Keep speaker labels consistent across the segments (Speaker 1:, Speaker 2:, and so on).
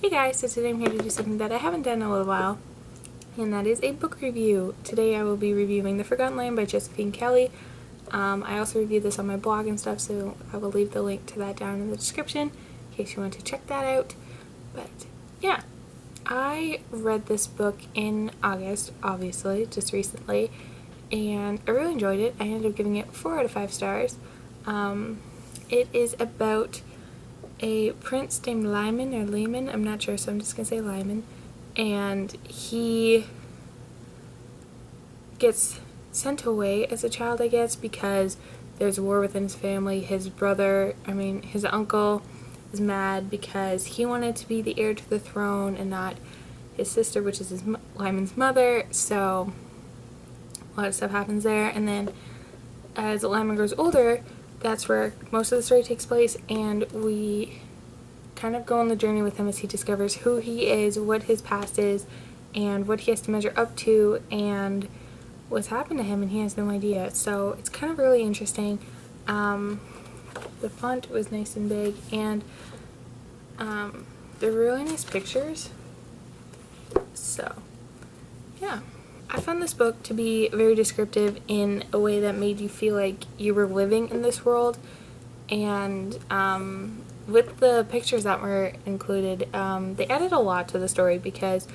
Speaker 1: Hey guys, so today I'm here to do something that I haven't done in a little while, and that is a book review. Today I will be reviewing The Forgotten Land by Josephine Kelly. I also reviewed this on my blog and stuff, so I will leave the link to that down in the description in case you want to check that out. But yeah, I read this book in August, obviously, just recently, and I really enjoyed it. I ended up giving it 4 out of 5 stars. It is about a prince named Lyman, or Lehman, I'm not sure, so I'm just gonna say Lyman, and he gets sent away as a child, I guess, because there's a war within his family. His uncle is mad because he wanted to be the heir to the throne and not his sister, which is Lyman's mother, so a lot of stuff happens there. And then as Lyman grows older, that's where most of the story takes place, and we kind of go on the journey with him as he discovers who he is, what his past is, and what he has to measure up to, and what's happened to him, and he has no idea. So it's kind of really interesting. The font was nice and big, and they're really nice pictures. So yeah, I found this book to be very descriptive in a way that made you feel like you were living in this world, and with the pictures that were included, they added a lot to the story, because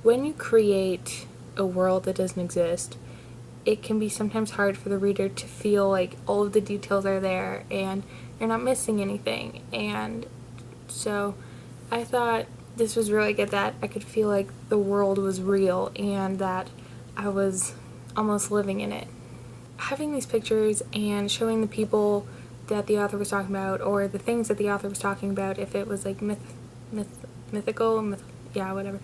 Speaker 1: when you create a world that doesn't exist, it can be sometimes hard for the reader to feel like all of the details are there and you're not missing anything. And so I thought this was really good, that I could feel like the world was real and that I was almost living in it. Having these pictures and showing the people that the author was talking about, or the things that the author was talking about, if it was like mythical, whatever,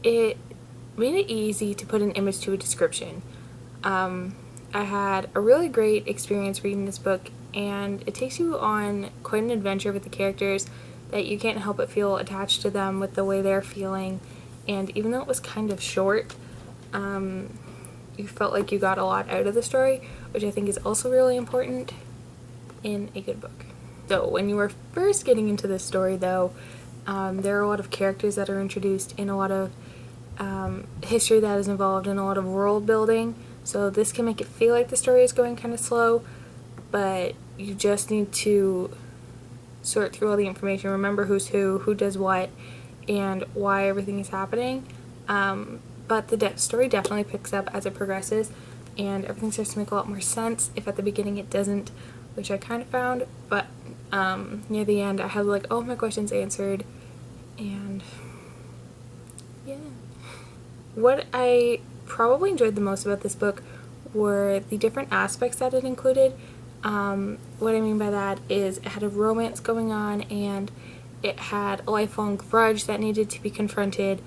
Speaker 1: it made it easy to put an image to a description. I had a really great experience reading this book, and it takes you on quite an adventure with the characters that you can't help but feel attached to them with the way they're feeling. And even though it was kind of short, you felt like you got a lot out of the story, which I think is also really important in a good book. So when you were first getting into this story, though, there are a lot of characters that are introduced, and a lot of history that is involved, in a lot of world building, so this can make it feel like the story is going kind of slow, but you just need to sort through all the information, remember who's who does what, and why everything is happening. But the story definitely picks up as it progresses, and everything starts to make a lot more sense if at the beginning it doesn't, which I kind of found, but near the end I had like all of my questions answered, and yeah. What I probably enjoyed the most about this book were the different aspects that it included. What I mean by that is it had a romance going on, and it had a lifelong grudge that needed to be confronted,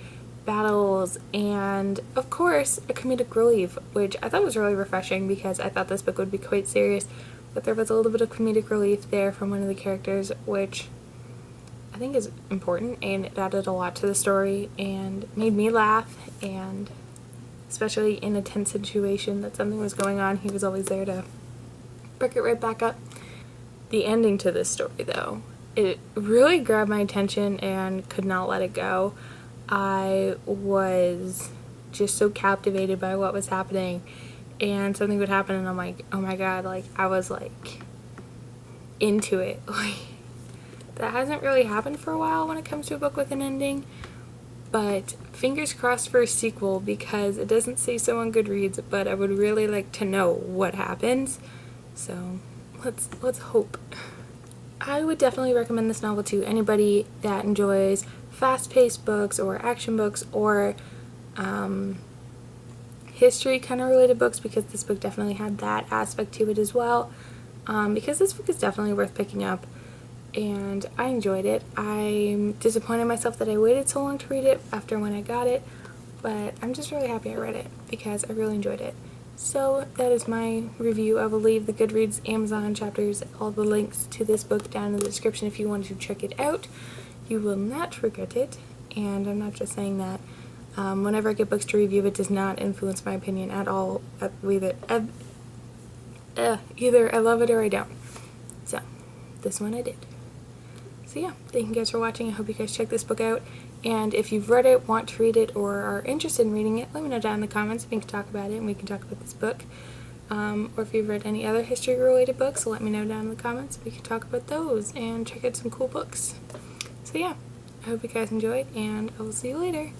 Speaker 1: battles, and of course a comedic relief, which I thought was really refreshing, because I thought this book would be quite serious, but there was a little bit of comedic relief there from one of the characters, which I think is important, and it added a lot to the story and made me laugh, and especially in a tense situation that something was going on, he was always there to pick it right back up. The ending to this story, though, it really grabbed my attention and could not let it go. I was just so captivated by what was happening, and something would happen and I'm like, oh my god, like I was like into it. Like, that hasn't really happened for a while when it comes to a book with an ending, but fingers crossed for a sequel, because it doesn't say so on Goodreads, but I would really like to know what happens, so let's hope. I would definitely recommend this novel to anybody that enjoys fast-paced books or action books or history kind of related books, because this book definitely had that aspect to it as well, because this book is definitely worth picking up, and I enjoyed it. I'm disappointed myself that I waited so long to read it after when I got it, but I'm just really happy I read it because I really enjoyed it. So that is my review. I will leave the Goodreads, Amazon chapters, all the links to this book down in the description if you want to check it out. You will not regret it, and I'm not just saying that. Whenever I get books to review, it does not influence my opinion at all. Either I love it or I don't. So, this one I did. So yeah, thank you guys for watching. I hope you guys check this book out. And if you've read it, want to read it, or are interested in reading it, let me know down in the comments. We can talk about it and we can talk about this book. Or if you've read any other history-related books, let me know down in the comments. We can talk about those and check out some cool books. So yeah, I hope you guys enjoyed, and I will see you later.